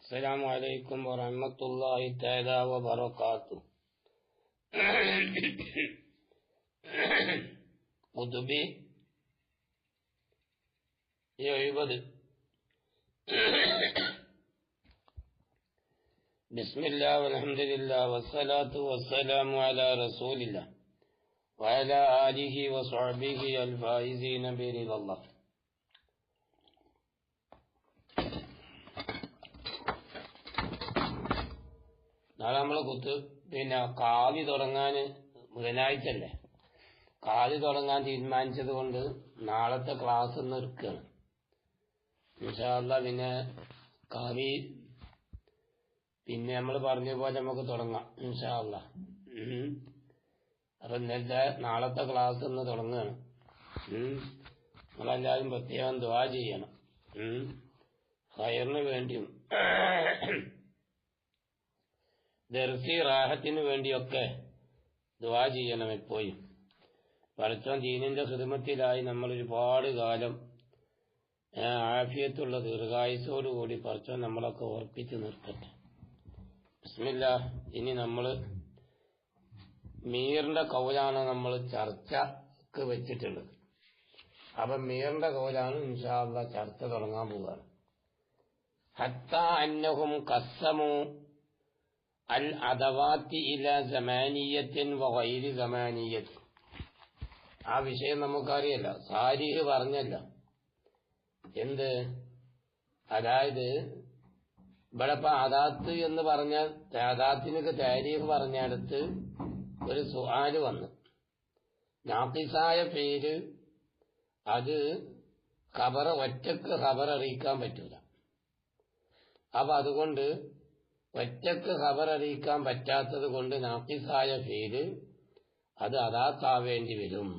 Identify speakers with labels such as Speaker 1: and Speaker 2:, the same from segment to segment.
Speaker 1: السلام عليكم ورحمة الله تعالى وبركاته. قطبي يعبد. بسم الله والحمد لله والصلاة والسلام على رسول الله وعلى آله وصحبه الفائزين برضا الله. നാളെ നമ്മളെ കാലി തുടങ്ങാൻ ബുധനാഴ്ചല്ലേ, കാലി തുടങ്ങാൻ തീരുമാനിച്ചത് കൊണ്ട് നാളത്തെ ക്ലാസ് നിർക്കുകയാണ്. ഇൻഷാ അല്ലാഹ് പിന്നെ കാലി പിന്നെ നമ്മൾ പറഞ്ഞ പോലെ നമുക്ക് തുടങ്ങാം ഇൻഷാ അല്ലാഹ്. അപ്പൊ ഇന്നത്തെ നാളത്തെ ക്ലാസ് ഇന്ന് തുടങ്ങുകയാണ്. നമ്മളെല്ലാവരും പ്രത്യേകം ദുആ ചെയ്യണം, ഖൈറിന് വേണ്ടിയും ദർസി റാഹത്തിന് വേണ്ടിയൊക്കെ ദുആ ചെയ്യണം എപ്പോഴും. പടച്ചോൻ ദീനിന്റെ ഖിദ്മത്തിലായി നമ്മൾ ഒരുപാട് കാലം ആഫിയത്തുള്ള ദീർഘായുസ്സോടുകൂടി പടച്ചോൻ നമ്മളൊക്കെ ഓർപ്പിച്ച് നിർത്തട്ടെ. ബിസ്മില്ലാഹ്. ഇനി നമ്മൾ മീറിന്റെ കൗലാണ് നമ്മൾ ചർച്ചക്ക് വെച്ചിട്ടുള്ളത്. അപ്പൊ മീറിന്റെ കൗലാണ് ഇൻഷാ അല്ലാഹ് ചർച്ച തുടങ്ങാൻ പോവുകയാണ്. ഹത്താ അന്നഹും ഖസ്സമു അൽ അദവാത്തി ഇല സമാനിയത്തിൻ വഗൈരി സമാനിയത്തിൻ. ആ വിഷയം നമുക്കറിയല്ല, സാരിഹ് പറഞ്ഞല്ല. എന്ത്? അതായത് ഇവിടെ ഇപ്പൊ അദാത്ത് എന്ന് പറഞ്ഞാൽ അദാത്തിനൊക്കെ താരീഖ് പറഞ്ഞടുത്ത് ഒരു സുആല് വന്നു. നാഖിസായ പേര് അത് ഖബർ ഒറ്റക്ക് ഖബർ അറിയിക്കാൻ പറ്റൂല. അപ്പൊ അതുകൊണ്ട് ഒറ്റക്ക് ഖബർ അറിയിക്കാൻ പറ്റാത്തത് കൊണ്ട് നാഖിസായ പേര് അത് അദാത്താവേണ്ടി വരും.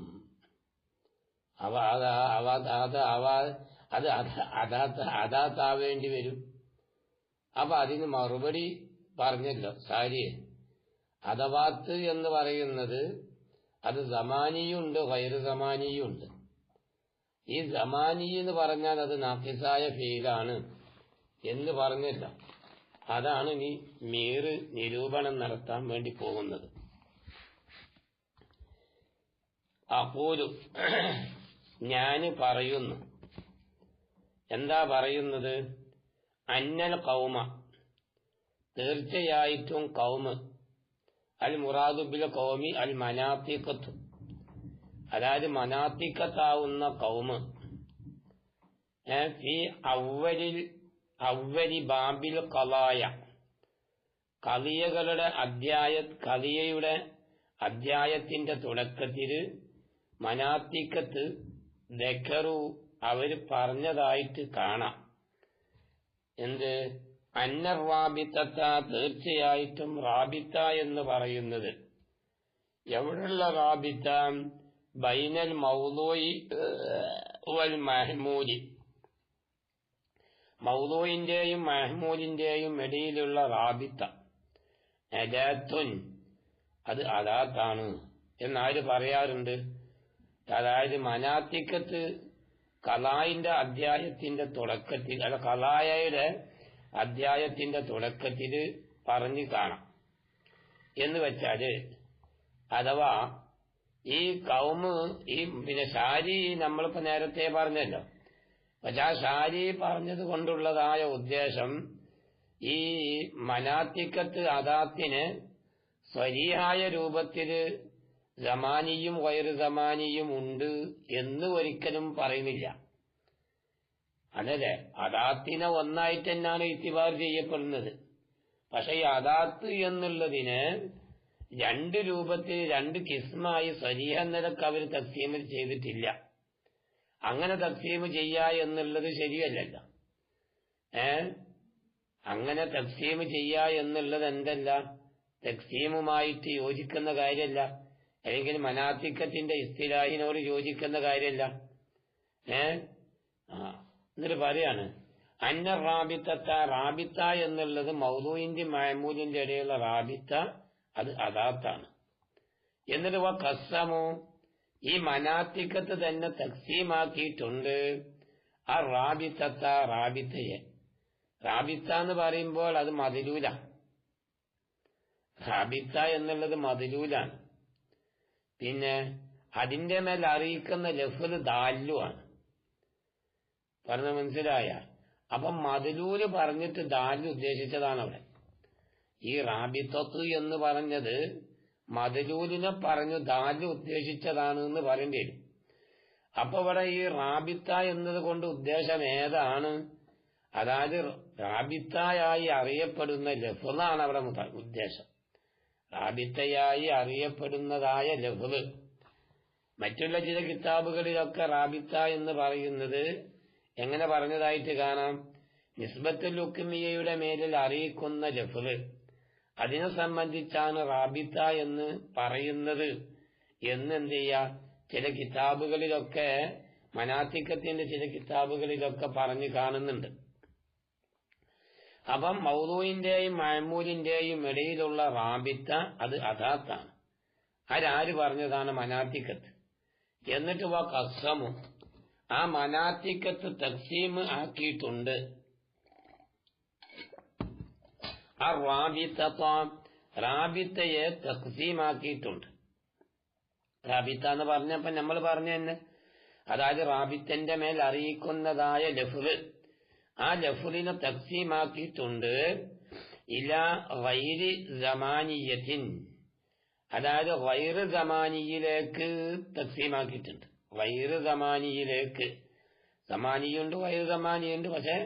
Speaker 1: അദാത്താവേണ്ടി വരും. അപ്പൊ അതിന് മറുപടി പറഞ്ഞല്ലോ സാരിയെ. അദവാത്ത് എന്ന് പറയുന്നത് അത് സമാനിയുണ്ട്, ഗൈറ് സമാനിയുണ്ട്. ഈ സമാനി എന്ന് പറഞ്ഞാൽ അത് നാഖിസായ ഫീലാണ് എന്ന് പറഞ്ഞല്ലോ. അതാണ് ഇനി മീറ് നിരൂപണം നടത്താൻ വേണ്ടി പോകുന്നത്. അഖൂലു, ഞാൻ പറയുന്നു. എന്താ പറയുന്നത്? അന്നൽ ഖൗമ, തീർച്ചയായിട്ടും ഖൗമ്, അൽ മുറാദു ബിൽ ഖൗമി അൽ മനാത്തിഖത്ത്, അതായത് മനാത്തിഖത്താവുന്ന ഖൗമ് ഫി അവ്വലി ബാബിൽ ഖലായ, ഖലിയയുടെ അധ്യായത്തിന്റെ തുടക്കത്തിൽ മനാത്തിക്കത്ത് ദക്കറു അവർ പറഞ്ഞതായിട്ട് കാണാം. എന്ത്? അന്ന റാബിത്ത, തീർച്ചയായിട്ടും റാബിത്ത എന്ന് പറയുന്നത് എവിടെയുള്ള റാബിത്ത? ബൈനൽ മൗദൂഇ വൽ മഹ്മൂലി, മൗദൂഇന്റെയും മഹ്മൂലിന്റെയും ഇടയിലുള്ള റാബിത്ത അദാത്തുൻ, അത് അദാത്താണ് എന്നാര് പറയാറുണ്ട്. അതായത് മനാത്തിക്കത്ത് ഖലായിന്റെ അധ്യായത്തിന്റെ തുടക്കത്തിൽ, അല്ല ഖലായയുടെ അധ്യായത്തിന്റെ തുടക്കത്തിൽ പറഞ്ഞു കാണാം. എന്ന് വെച്ചാല് അഥവാ ഈ കൗമ്, ഈ പിന്നെ ഷാരി നമ്മളിപ്പോ നേരത്തെ പറഞ്ഞല്ലോ. പക്ഷെ ആ ഷാരി പറഞ്ഞത് കൊണ്ടുള്ളതായ ഉദ്ദേശം ഈ മനാത്തിക്കത്ത് അദാത്തിന് സ്വരീഹായ രൂപത്തില് സമാനിയും ഗൈറ് സമാനിയും ഉണ്ട് എന്ന് ഒരിക്കലും പറയുന്നില്ല. അതല്ലേ, അദാത്തിനെ ഒന്നായിട്ട് തന്നെയാണ് ഇത്തിബാർ ചെയ്യപ്പെടുന്നത്. പക്ഷെ ഈ അദാത്ത് എന്നുള്ളതിന് രണ്ട് രൂപത്തിൽ രണ്ട് കിസ്മായി സ്വരീഹ നിലക്ക് അവർ തഖ്സീം ചെയ്തിട്ടില്ല. അങ്ങനെ തഖ്സീം ചെയ്യുക എന്നുള്ളത് ശരിയല്ലല്ലോ. അങ്ങനെ തഖ്സീം ചെയ്യുക എന്നുള്ളത് എന്തല്ല, തഖ്സീമുമായിട്ട് യോജിക്കുന്ന കാര്യമല്ല, അല്ലെങ്കിൽ മനാത്തിക്കത്തിന്റെ ഇസ്തിലാഹിനോട് യോജിക്കുന്ന കാര്യമല്ല. എന്നിട്ട് പറയാണ് അന്ന റാബിത്ത എന്നുള്ളത് മൗദൂഇന്റെ മഅമൂലിന്റെ ഇടയിലുള്ള റാബിത്ത, അത് അദാത്താണ്. എന്നിട്ട് ഖസ്സമു, ഈ മനാത്തിക്കത്ത് തന്നെ തഖ്സീമാക്കിയിട്ടുണ്ട് ആ റാബിത്തയെ. റാബിത്ത എന്ന് പറയുമ്പോൾ അത് മദ്ലൂല. റാബിത്ത എന്നുള്ളത് മദ്ലൂലാണ്. പിന്നെ അതിന്റെ മേൽ അറിയിക്കുന്ന ലഫ്ദ് ദാലുമാണ്. പറഞ്ഞ മനസ്സിലായ? അപ്പം മദ്ലൂല് പറഞ്ഞിട്ട് ദാല് ഉദ്ദേശിച്ചതാണ് അവിടെ. ഈ റാബിത്തത്ത് എന്ന് പറഞ്ഞത് മദ്ലൂലിനെ പറഞ്ഞു ദാല് ഉദ്ദേശിച്ചതാണ് എന്ന് പറയേണ്ടി വരും. അപ്പൊ ഇവിടെ ഈ റാബിത്ത എന്നത് കൊണ്ട് ഉദ്ദേശം ഏതാണ്? അതായത് റാബിത്തയായി അറിയപ്പെടുന്ന ലഫ്ളാണ് അവിടെ ഉദ്ദേശം. റാബിത്തയായി അറിയപ്പെടുന്നതായ ലഫ്ള്. മറ്റുള്ള ചില കിതാബുകളിലൊക്കെ റാബിത്ത എന്ന് പറയുന്നത് എങ്ങനെ പറഞ്ഞതായിട്ട് കാണാം? നിസ്ബത്തുൽ ഹുക്മിയ്യയുടെ മേലിൽ അറിയിക്കുന്ന ലഫ്ള്, അതിനെ സംബന്ധിച്ചാണ് റാബിത്ത എന്ന് പറയുന്നത് എന്ന് എന്ത് ചെയ്യാ ചില കിതാബുകളിലൊക്കെ, മനാത്തിക്കത്തിന്റെ ചില കിതാബുകളിലൊക്കെ പറഞ്ഞു കാണുന്നുണ്ട്. അപ്പം മൗദൂഇന്റെയും മഅമൂലിന്റെയും ഇടയിലുള്ള റാബിത്ത അത് അദാത്താണ്. ആര് പറഞ്ഞതാണ്? മനാത്തിക്കത്ത്. എന്നിട്ട് കസ്സമു, ആ മനാത്തിക്കത്ത് തക്സീം ആക്കിയിട്ടുണ്ട്. ആ റാബിത്തയെ തക്സീമാക്കിയിട്ടുണ്ട്. റാബിത്ത എന്ന് പറഞ്ഞപ്പോ നമ്മൾ പറഞ്ഞു തന്നെ, അതായത് റാബിത്തന്റെ മേൽ അറിയിക്കുന്നതായ ലഫ്ള്, ആ ലഫ്ളിനെ തക്സീമാക്കിയിട്ടുണ്ട്. ഇലാ ഗൈരി സമാനിയത്തിൻ, അതായത് ഗൈറ് സമാനിയിലേക്ക് തക്സീമാക്കിയിട്ടുണ്ട്. ഗൈറ് സമാനിയിലേക്ക്, സമാനിയുണ്ട് ഗൈറ് സമാനിയുണ്ട്, പക്ഷെ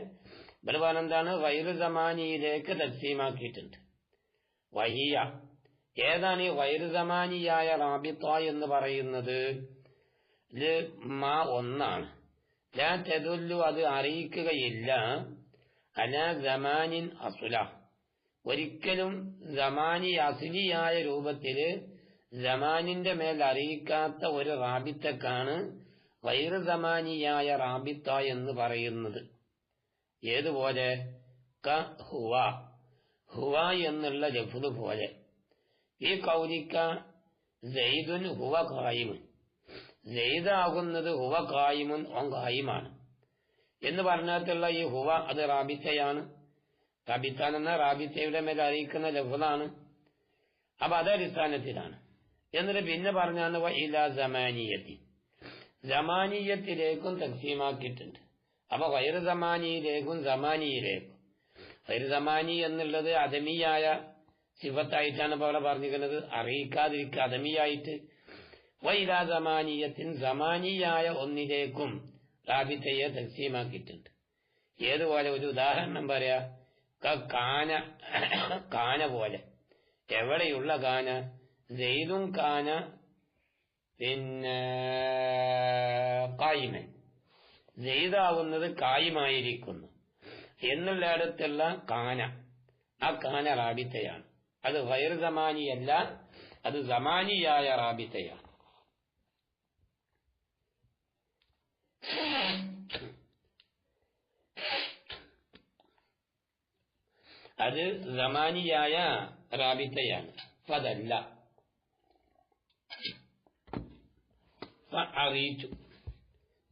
Speaker 1: ഇവിടെ പറഞ്ഞെന്താണ്? ഗൈറ് സമാനിയിലേക്ക് തക്സീമാക്കിയിട്ടുണ്ട്. വഹിയ, ഏതാണ് ഈ ഗൈറ് സമാനിയായ റാബിത്ത എന്ന് പറയുന്നത്? ഒന്നാണ്. ലാ തദുല്ലു, അത് അറിയിക്കുകയില്ല, അലാ സമാനിൻ അസുല, ഒരിക്കലും സമാനി അസുലിയായ രൂപത്തില് സമാനിന്റെ മേൽ അറിയിക്കാത്ത ഒരു റാബിത്തക്കാണ് ഗൈറ് സമാനിയായ റാബിത്ത എന്ന് പറയുന്നത്. ഏതുപോലെ? ക ഹുവ, ഹുവ എന്നുള്ള ലഫ്ള് പോലെ. ഈ കൗലിക്ക സൈദുൻ ഹുവ ഖായിമുൻ, സൈദാകുന്നത് ഹുവ ഖായിമുൻ, ഓൻ ഖായിമാണ് എന്ന് പറഞ്ഞിട്ടുള്ള ഈ ഹുവ അത് റാബിത്തയാണ്. റാബിത്താൻ എന്ന റാബിത്തയുടെ മേൽ അറിയിക്കുന്ന ലഫ്ളാണ്. അപ്പൊ അതടിസ്ഥാനത്തിലാണ്. എന്നിട്ട് പിന്നെ പറഞ്ഞാണ് ഇലാ സമാനിയത്തി, സമാനിയത്തിലേക്കും തക്സീമാക്കിയിട്ടുണ്ട്. അപ്പൊ ഗൈറ് സമാനിയിലേക്കും സമാനിയിലേക്കും. ഗൈറ് സമാനി എന്നുള്ളത് അദമിയായ സിഫത്തായിട്ടാണ് ഇപ്പൊ അവിടെ പറഞ്ഞിരിക്കുന്നത്, അറിയിക്കാതിരിക്കുക അദമിയായിട്ട്. ഇലാ സമാനിയത്തിൻ, സമാനിയായ ഒന്നിലേക്കും റാബിത്തയെ തക്സീമാക്കിയിട്ടുണ്ട്. ഏതുപോലെ? ഒരു ഉദാഹരണം പറയാ, കാന, കാന പോലെ. എവിടെയുള്ള കാന? സെയ്ദും കാന, പിന്നെ കായിമൻ, സെയ്ദാവുന്നത് കായിമായിരിക്കുന്നു എന്നുള്ളിടത്തുള്ള കാന, ആ കാന റാബിത്തയാണ്. അത് ഗൈർ സമാനിയല്ല, അത് സമാനിയായ റാബിത്തയാണ്. അത് സമാനിയായ റാബിത്തയാണ്. അതല്ല അറിയിച്ചു,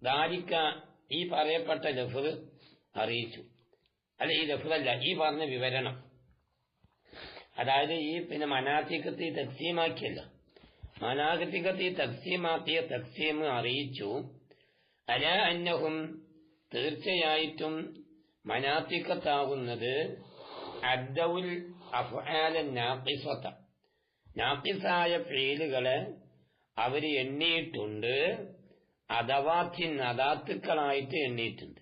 Speaker 1: ദാലിക്ക, ഈ പറയപ്പെട്ട ലഫ്ള് അറിയിച്ചു. അല്ല, ഈ ലഫ്ളല്ല, ഈ പറഞ്ഞ വിവരണം. അതായത് ഈ പിന്നെ മനാത്തിക്കത്ത് തക്സീമാക്കിയല്ലോ, മനാത്തിക്കത്ത് തക്സീമാക്കിയ തക്സീം അറിയിച്ചു. അലാ അന്നഹും, തീർച്ചയായിട്ടും മനാത്തിക്കത്താകുന്നത് അദ്ദൗൽ അഫ്ആല നാഖിസത, നാഖിസായ ഫീലുകളെ അവര് എണ്ണിയിട്ടുണ്ട്. അദവാത്തിൻ, അദാത്തുക്കളായിട്ട് എണ്ണിയിട്ടുണ്ട്.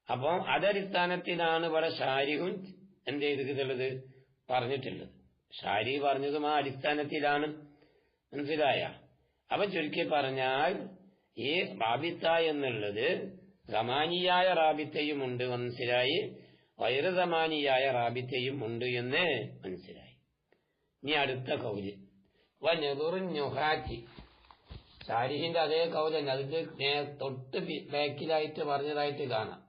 Speaker 1: അപ്പം അതടിസ്ഥാനത്തിലാണ് ഇവിടെ ഷാരിഹുൻ എന്ത് ചെയ്തിട്ടുള്ളത്, പറഞ്ഞിട്ടുള്ളത്. ഷാരി പറഞ്ഞതും ആ അടിസ്ഥാനത്തിലാണ്. മനസ്സിലായ? അപ്പൊ ചുരുക്കി പറഞ്ഞാൽ ഈ റാബിത്ത എന്നുള്ളത് സമാനിയായ റാബിത്തയും ഉണ്ട്, മനസ്സിലായി. ഗൈറ് സമാനിയായ റാബിത്തയും ഉണ്ട് എന്ന് മനസ്സിലായി. ഇനി അടുത്ത കൗല് വനദുറുന്നുഹാറ്റി, ഷാരിഹിന്റെ അതേ കൗലന്നെ, അതിന്റെ തൊട്ട് ബാക്കിലായിട്ട് പറഞ്ഞതായിട്ട് കാണാം.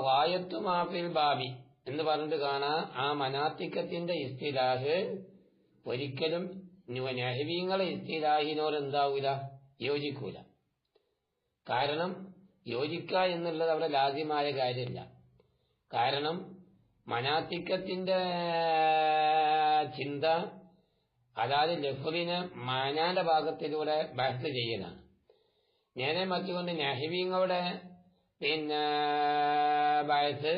Speaker 1: വായത്തു മാഫിൽ ബാബി എന്ന് പറഞ്ഞിട്ട് കാണാം. ആ മനാത്തിക്കത്തിന്റെ ഇസ്തിലാഹ് ഒരിക്കലും നഹ്വീങ്ങളെ ഇസ്തിലാഹിനോട് എന്താവൂല, യോജിക്കൂല. കാരണം യോജിക്ക എന്നുള്ളത് അവിടെ ലാസിമായ കാര്യമില്ല. കാരണം മനാത്തിക്കത്തിന്റെ ചിന്ത അതായത് ലഫ്ലിനെ മാനാന്റെ ഭാഗത്തിലൂടെ ബഹ്സ് ചെയ്യലാണ്. നേരെ മറ്റുകൊണ്ട് നഹ്വീങ്ങളുടെ ബഹ്സ്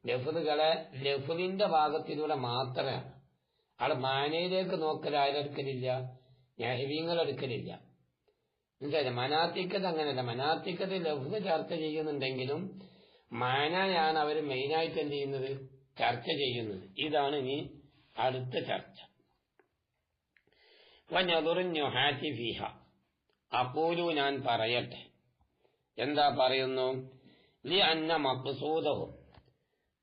Speaker 1: ലഫ്ലുകളെ ലഫ്ലിന്റെ ഭാഗത്തിലൂടെ മാത്രമാണ്. അവിടെ മാനയിലേക്ക് നോക്കൽ ആരെടുക്കലില്ല, നഹ്വീങ്ങൾ എടുക്കലില്ല. മനസ്സിലായില്ലേ? മനാത്തിക്കത്ത് അങ്ങനെയല്ല. മനാത്തിക്കത്ത് ലഫ്ല് ചർച്ച ചെയ്യുന്നുണ്ടെങ്കിലും മാനയാണ് അവർ മെയിനായിട്ട് എന്ത് ചെയ്യുന്നത്, ചർച്ച ചെയ്യുന്നത്. ഇതാണ് ഇനി അടുത്ത ചർച്ച. ഫിഹ അഖൂലു ഞാൻ പറയട്ടെ. എന്താ പറയുന്നു? ലി അന്ന മഖ്സൂദഹും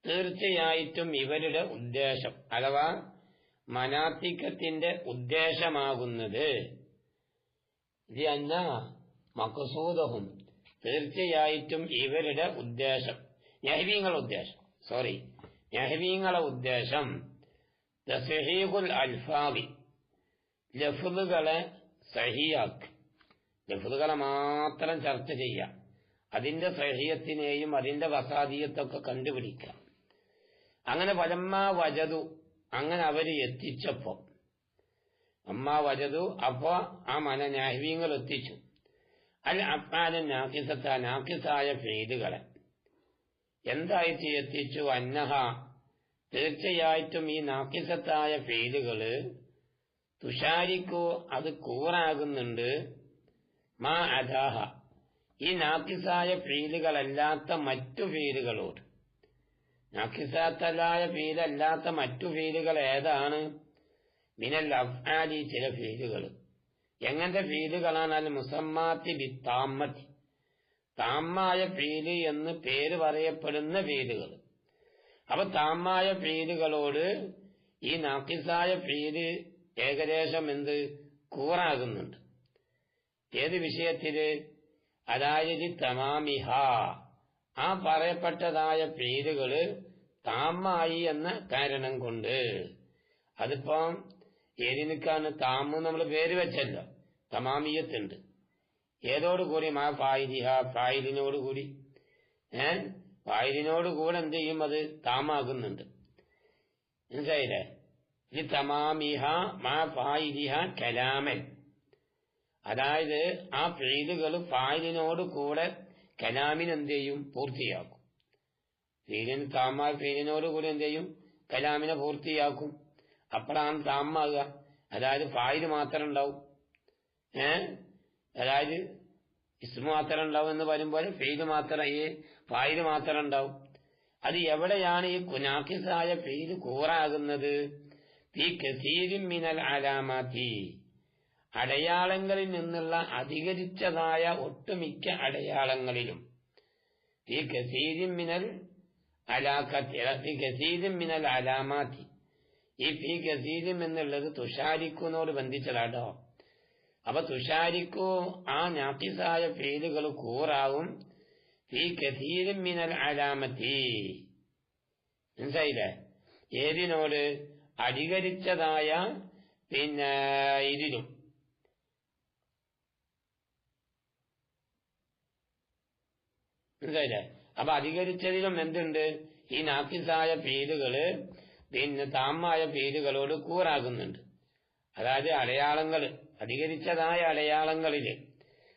Speaker 1: തീർച്ചയായിട്ടും ഇവരുടെ ഉദ്ദേശം അഥവാ മനാത്തിക്കത്തിന്റെ ഉദ്ദേശമാകുന്നത് ലി അന്ന മഖ്സൂദഹും തീർച്ചയായിട്ടും ഇവരുടെ ഉദ്ദേശം നഹ്വീങ്ങളെ ഉദ്ദേശം തസ്ഹീഹുൽ അൽഫാദി ലഫ്ളുകളെ സഹിയാക്ക്, ലഫ്ളുകളെ മാത്രം ചർച്ച ചെയ്യാം, അതിന്റെ സഹിയത്തിനെയും അതിന്റെ വസാദിയത്തൊക്കെ കണ്ടുപിടിക്കാം. അങ്ങനെ ഫലമ്മാ വജദു അങ്ങനെ അവര് എത്തിച്ചപ്പോ അമ്മാ വജദു അപ്പോ ആ നഹ്വീങ്ങൾ എത്തിച്ചു അൽ അഫ്ആല നാഖിസായ ഫീലുകളെ എന്തായിട്ട് എത്തിച്ചു? അന്നഹ തീർച്ചയായിട്ടും ഈ നാഖിസത്തായ ഫീലുകള് തുഷാരിക്കു അത് കൂറാകുന്നുണ്ട് മാ അദാഹ ഈ നാഖിസായ ഫീലുകളല്ലാത്ത മറ്റു ഫീലുകളോട്. നാഖിസാത്തലായ ഫീലല്ലാത്ത മറ്റു ഫീലുകൾ ഏതാണ്? മിനൽ അഫ്ആലി ചില ഫീലുകൾ. എങ്ങനത്തെ ഫീലുകളാണ്? അൽ മുസമ്മാത്തി ബി താമ്മത്തി താമായ ഫീല് എന്ന് പേര് പറയപ്പെടുന്ന ഫീലുകൾ. അപ്പൊ താമായ ഫീലുകളോട് ഈ നാഖിസായ ഫീല് ഏകദേശം കൂറാകുന്നുണ്ട്. ഏത് വിഷയത്തില്? അതായത് തമാമിഹ ആ പറയപ്പെട്ടതായ ഫീലുകള് താമായി എന്ന കാരണം കൊണ്ട്. അതിപ്പം ഏതിനൊക്കെയാണ് താമ് നമ്മൾ പേര് വെച്ചല്ലോ, തമാമിയത്തുണ്ട്. ഏതോടുകൂടി മാ ഫായിലിഹ ഫായിലിനോടുകൂടി ഫായിലിനോടുകൂടെ എന്ത് ചെയ്യും? അത് താമാകുന്നുണ്ട്. മനസ്സിലായില്ലേ? ഈ തമാമിഹ മാ ഫായിലിഹ കലാമൻ അതായത് ആ ഫീലുകൾ ഫായിലിനോട് കൂടെ കലാമിന് എന്ത് ചെയ്യും? പൂർത്തിയാക്കും. ഫീലിന് താമായ ഫീലിനോട് കൂടി എന്ത് ചെയ്യും? കലാമിനെ പൂർത്തിയാക്കും. അപ്പോഴാണ് താമാകുക. അതായത് ഫായില് മാത്രം ഉണ്ടാവും, അതായത് ഇസ്മു മാത്രം ഉണ്ടാവും എന്ന് പറയുമ്പോൾ ഫീല് മാത്രം ഈ ഫായില് മാത്രം ഉണ്ടാവും. അത് എവിടെയാണ് ഈ നാഖിസായ ഫീല് കൂറാകുന്നത്? ഈ കസീരിൻ മിനൽ അലാമാത്തി അടയാളങ്ങളിൽ നിന്നുള്ള അധികരിച്ചതായ ഒട്ടുമിക്ക അടയാളങ്ങളിലും. ഈ കസീരിൻ മിനൽ അലാമാത്തി ഈ ഫീ കസീരിൻ എന്നുള്ളത് തുഷാരിക്കുനോട് ബന്ധിച്ചതാട്ടോ. അപ്പൊ തുഷാരിക്കു ആ നാഖിസായ ഫീലുകൾ കൂറാവും ഫീ കസീരിൻ മിനൽ അലാമത്തി. മനസ്സിലായില്ലേ? ഏതിനോട്? അധികരിച്ചതായ ഇതിലും. മനസ്സിലായില്ലേ? അപ്പൊ അധികരിച്ചതിലും എന്തുണ്ട്? ഈ നാഖിസായ ഫീലുകള് താമായ ഫീലുകളോട് കൂറാകുന്നുണ്ട്. അതായത് അടയാളങ്ങൾ, അധികരിച്ചതായ അടയാളങ്ങളില്.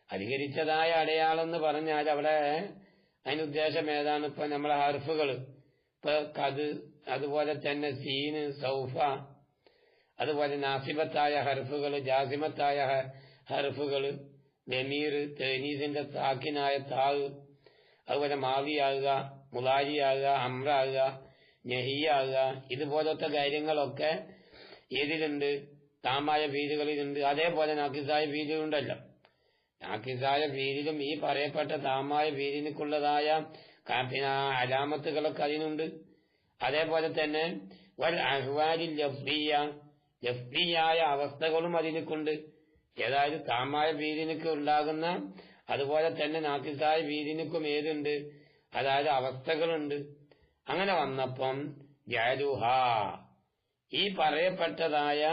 Speaker 1: അധികരിച്ചതായ അടയാളം എന്ന് പറഞ്ഞാൽ അവിടെ അതിന് ഉദ്ദേശം ഏതാണ്? ഇപ്പൊ നമ്മളെ ഹർഫുകള്, ഇപ്പൊ കത്, അതുപോലെ തന്നെ സീന്, സൗഫ, അതുപോലെ നാസിബത്തായ ഹർഫുകള്, ജാസിമത്തായ ഹർഫുകള്, ദമീർ, തനീസിന്റെ സാക്കിനായ താവ്, അതുപോലെ മാവിയാകുക, മുലാരിയാകുക, അമ്രാകുക, നെഹിയാകുക, ഇതുപോലത്തെ കാര്യങ്ങളൊക്കെ ഏതിലുണ്ട്? താമായ ഫീലുകളിലുണ്ട്. അതേപോലെ നാഖിസായ ഫീലുണ്ടല്ലോ. നാഖിസായ ഫീലിലും ഈ പറയപ്പെട്ട താമായ ഫീലിനുള്ളതായ അലാമത്തുകളൊക്കെ അതിനുണ്ട്. അതേപോലെ തന്നെ വൽ അഹ്വാലിൽ ലഫ്ലിയായ അവസ്ഥകളും അതിനൊക്കെയുണ്ട്. ഏതായാലും താമായ ഫീലിനൊക്കെ ഉണ്ടാകുന്ന അതുപോലെ തന്നെ നാഖിസായ ഫീലിനും ഏതുണ്ട്? അതായത് അവസ്ഥകളുണ്ട്. അങ്ങനെ വന്നപ്പം ജഅലുഹ ഈ പറയപ്പെട്ടതായ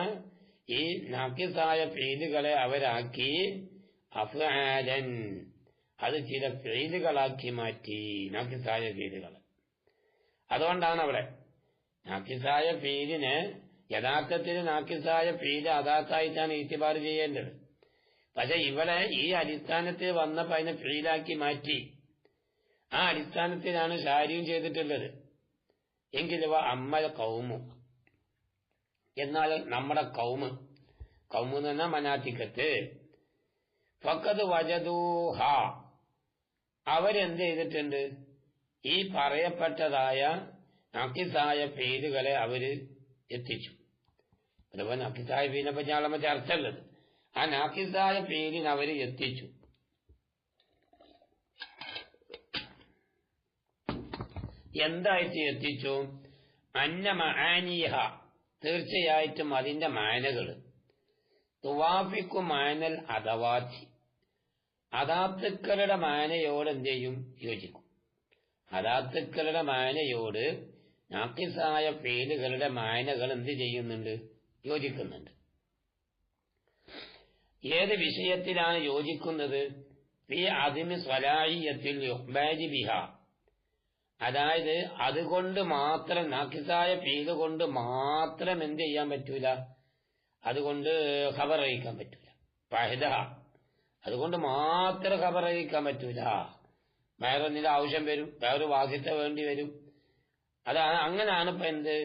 Speaker 1: ഈ നാഖിസായ ഫീലുകളെ അവരാക്കി അഫ്ആലൻ അത് ചില ഫീലുകളാക്കി മാറ്റി. നാഖിസായ ഫീലുകൾ അതുകൊണ്ടാണ് അവിടെ നാക്കിസായ ഫീലിന് യഥാർത്ഥത്തിൽ നാക്കിസായ ഫീല് അദാത്തായിട്ടാണ് ഈത്തിബാർ ചെയ്യേണ്ടത്. പക്ഷെ ഇവിടെ ഈ അടിസ്ഥാനത്തിൽ വന്നപ്പോ അതിനെ ഫീലാക്കി മാറ്റി. ആ അടിസ്ഥാനത്തിലാണ് ഷാരിയും ചെയ്തിട്ടുള്ളത്. എങ്കിലുവ അമ്മൽ കൗമു, എന്നാൽ നമ്മുടെ കൗമ് എന്ന് പറഞ്ഞാൽ മനാത്തിക്കത്ത്, ഫഖദ് വജദൂഹ, അവരെന്ത് ചെയ്തിട്ടുണ്ട്? ഈ പറയപ്പെട്ടതായ നഖിസായ ഫീലുകളെ അവര് എത്തിച്ചു. അതുപോലെ നഖിസായ ഫീലിനെ പറ്റി ആളെ ചർച്ച ഉള്ളത്. ആ നാഖിസായ ഫീലിന് അവര് എത്തിച്ചു. എന്തായിട്ട് എത്തിച്ചു? അന്ന മആനിഹ, തീർച്ചയായിട്ടും അതിന്റെ മാനകള്, തുവാഫിക്കു മാനൽ അദവാത്തി, അദാത്തുക്കളുടെ മാനയോട് എന്ത് ചെയ്യും? യോജിക്കും. അദാത്തുക്കളുടെ മാനയോട് നാഖിസായ ഫീലുകളുടെ മാനകൾ എന്ത് ചെയ്യുന്നുണ്ട്? യോജിക്കുന്നുണ്ട്. ഏത് വിഷയത്തിലാണ് യോജിക്കുന്നത്? ഫീ അദിമി സ്വലാഹിയത്തിൽ യുഖ്ബാദി ബിഹ, അതായത് അതുകൊണ്ട് മാത്രം, നാഖിസായ ഫീല് കൊണ്ട് മാത്രം എന്ത് ചെയ്യാൻ പറ്റൂല? അതുകൊണ്ട് ഖബർ അറിയിക്കാൻ പറ്റൂല. ഫഹദ, അതുകൊണ്ട് മാത്രം ഖബർ അറിയിക്കാൻ പറ്റൂല. വേറൊന്നിന്റെ ആവശ്യം വരും, വേറൊരു വാസിത്ത വേണ്ടി വരും. അതാണ്, അങ്ങനെയാണ് ഇപ്പൊ എന്ത്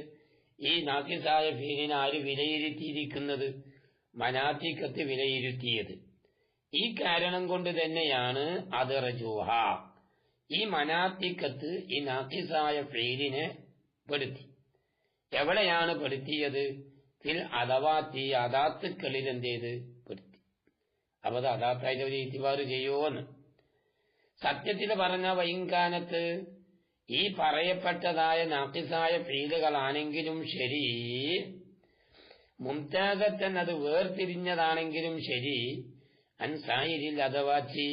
Speaker 1: ഈ നാഖിസായ ഫീലിനെ ആര് വിലയിരുത്തിയിരിക്കുന്നത്? മനാത്തിക്കത്ത് വിലയിരുത്തിയത്. ഈ കാരണം കൊണ്ട് തന്നെയാണ് അത് റജൂഹ, ഈ മനാത്തിക്കത്ത് ഈ നാഖിസായ ഫീലിനെ പെടുത്തി. എവിടെയാണ് പെടുത്തിയത്? ഫിൽ അദവാത്തി, അദാത്തുക്കളിൽ എന്ത് ചെയ്ത് പെടുത്തി. അപ്പൊ അത് അദാത്തായിട്ട് ഒരു ഈത്തിബാർ ചെയ്യുമോന്ന് സത്യത്തിൽ പറഞ്ഞ വൈകാനത്ത് ഈ പറയപ്പെട്ടതായ നാഖിസായ ഫീലുകളാണെങ്കിലും ശരി, മുംതാസത്തൻ അത് വേർതിരിഞ്ഞതാണെങ്കിലും ശരി, അൻസായിരിൽ അദവാത്തി,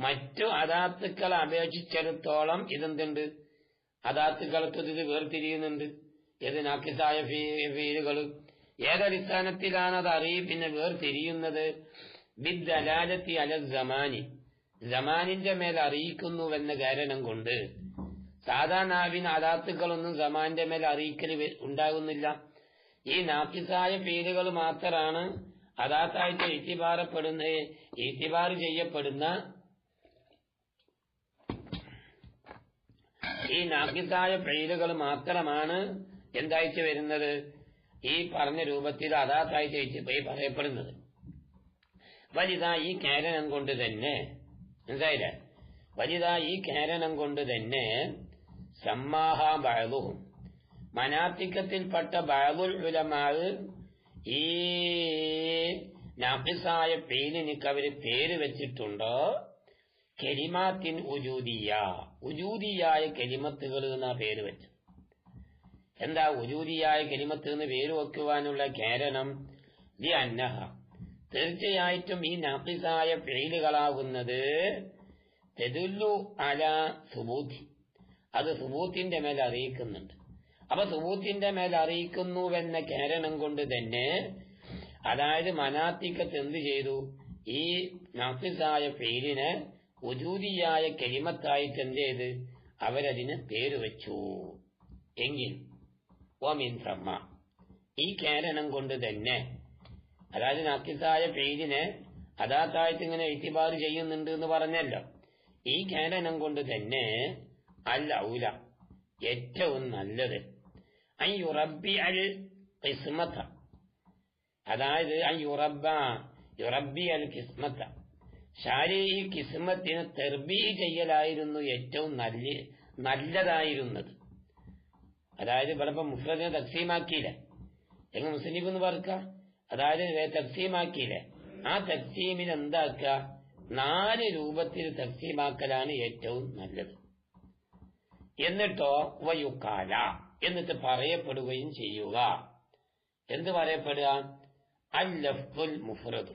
Speaker 1: മറ്റു അദാത്തുക്കളെ അപേക്ഷിച്ചിടത്തോളം ഇതെന്തുണ്ട്? അദാത്തുക്കൾക്ക് ഇത് വേർതിരിയുന്നുണ്ട്. ഏത് നാഖിസായ ഫീലുകൾ ഏതടിസ്ഥാനത്തിലാണ് അത് പിന്നെ വേർതിരിയുന്നത്? ബിദ്ദലാലത്തി അല സമാനി, സമാനിന്റെ മേൽ അറിയിക്കുന്നുവെന്ന കാരണം കൊണ്ട്. സാധാരണ അദാത്തുക്കളൊന്നും സമാന്റെ മേൽ അറിയിക്കൽ ഉണ്ടാകുന്നില്ല. ഈ നാഖിസായ ഫീലുകൾ മാത്രമാണ് അദാത്തായിട്ട് ഈത്തിബാർ ചെയ്യപ്പെടുന്ന ഈ നാഖിസായ ഫീലുകൾ മാത്രമാണ് എന്തായിട്ട് വരുന്നത്? ഈ പറഞ്ഞ രൂപത്തിൽ അദാത്തായിട്ട് പറയപ്പെടുന്നത്. വലുതാ ഈ കാരണം കൊണ്ട് തന്നെ, മനസ്സിലായില്ലേ? വലുതാ ഈ കാരണം കൊണ്ട് തന്നെ സമ്മാഹ ബഅദുഹും, മനാത്തിക്കത്തിൽപ്പെട്ട ബഅദുൽ ഉലമാവ് ഈ നാഖിസായ ഫീലിനിക്ക് അവര് പേര് വെച്ചിട്ടുണ്ടോ? കെലിമാത്തിൻ ഉജൂദിയ, ഉജൂദിയായ കെലിമത്തുകൾ എന്നാ പേര് വെച്ചത്. എന്താ ഉജൂദിയായ കെലിമത്ത് എന്ന് പേര് വെക്കുവാനുള്ള കാരണം? ലി അന്നഹ, തീർച്ചയായിട്ടും ഈ നാഖിസായ ഫീലുകളാകുന്നത് തദുല്ലു അലാ സുബൂത്തി, അത് സുബൂത്തിന്റെ മേൽ അറിയിക്കുന്നുണ്ട്. അപ്പൊ സുബൂത്തിന്റെ മേൽ അറിയിക്കുന്നുവെന്ന കാരണം കൊണ്ട് തന്നെ, അതായത് മനാത്തിക്കത്ത് എന്ത് ചെയ്തു? ഈ നാഖിസായ ഫീലിനെ ഉജൂദിയായ കെലിമത്തായിട്ട് എന്ത് ചെയ്ത് അവരതിന് പേര് വെച്ചു. എങ്കിൽ വമിൻ സമ്മ, ഈ കാരണം കൊണ്ട് തന്നെ, അതായത് നാഖിസായ ഫീലിനെ അദാത്തായിട്ട് ഇങ്ങനെ ഇത്തിബാർ ചെയ്യുന്നുണ്ട് എന്ന് പറഞ്ഞല്ലോ, ഈ കാരണം കൊണ്ട് തന്നെ അൽ ഔല, ഏറ്റവും നല്ലത്, അൻ യുറബ്ബി അൽ ഖിസ്മത, അതായത് അൻ യുറബ്ബി അൽ ഖിസ്മത, ഈ കിസ്മത്തിന് തെർബീ ചെയ്യലായിരുന്നു ഏറ്റവും നല്ലതായിരുന്നത്. അതായത് ഇവിടെ ഇപ്പൊ മുഫ്രദിനെ തക്സീമാക്കിയില്ലേ, എങ്ങനെ മുസ്ലിം എന്ന് പറക്ക, അതായത് തക്സീമാക്കിയില്ലേ, ആ തക്സീമിന് എന്താക്കുക? 4 രൂപത്തിൽ തക്സീമാക്കലാണ് ഏറ്റവും നല്ലത്. എന്നിട്ടോ വയുക്കാല, എന്നിട്ട് പറയപ്പെടുകയും ചെയ്യുക. എന്ത് പറയപ്പെടുക? അൽ ലഫ്ദുൽ മുഫ്രദ്,